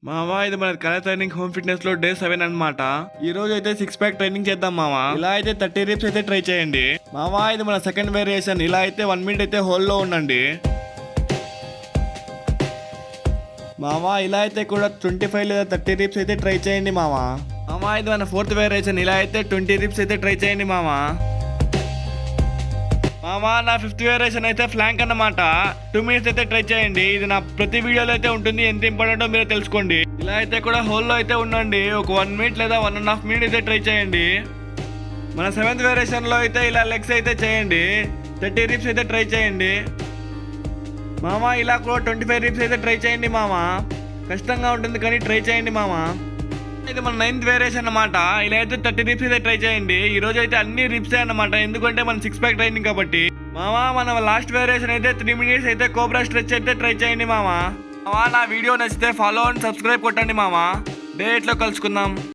మావా ఇది మన కళ ట్రైనింగ్ హోమ్ ఫిట్నెస్ లో డే 7 అన్నమాట. ఈ రోజు అయితే 6 ప్యాక్ ట్రైనింగ్ చేద్దాం మావా. ఇలా అయితే 30 రిప్స్ అయితే ట్రై చేయండి మావా. ఇది మన సెకండ్ వేరియేషన్. ఇలా అయితే 1 మినిట్ అయితే హోల్డ్ లో ఉండండి మావా. ఇలా అయితే కూడా 25 లేదా 30 రిప్స్ అయితే ట్రై చేయండి మావా. మావా ఇది మన ఫోర్త్ వేరియేషన్. ఇలా అయితే 20 రిప్స్ అయితే ట్రై చేయండి మావా. మామా నా ఫిఫ్త్ వేరియేషన్ అయితే ఫ్లాంక్ అన్నమాట. 2 మినిట్స్ అయితే ట్రై చేయండి. ఇది నా ప్రతి వీడియోలో అయితే ఉంటుంది. ఎంత ఇంపార్టెంటో మీరు తెలుసుకోండి. ఇలా అయితే కూడా హోల్లో అయితే ఉండండి. ఒక 1 మినిట్ లేదా 1.5 మినిట్ అయితే ట్రై చేయండి. మన 7th వేరియేషన్ లో అయితే ఇలా లెగ్స్ అయితే చేయండి. 30 రిప్స్ అయితే ట్రై చేయండి మామా. ఇలా కూడా 25 రిప్స్ అయితే ట్రై చేయండి మామా. కష్టంగా ఉంటుంది కానీ ట్రై చేయండి మామా. ఇది మన 9th వేరియేషన్ అన్నమాట. ఇలా అయితే 30 రిప్స్ అయితే ట్రై చేయండి. ఈ రోజు అయితే అన్ని రిప్సే అన్నమాట, ఎందుకంటే మన 6 ప్యాక్ ట్రైనింగ్ కాబట్టి. మామా మన లాస్ట్ వేరియేషన్ అయితే 3 మినిట్స్ అయితే కోబ్రా స్ట్రెచ్ అయితే ట్రై చేయండి మామా. నా వీడియో నచ్చితే ఫాలో అండ్ సబ్స్క్రైబ్ కొట్టండి మామా. డేట్లో కలుసుకుందాం.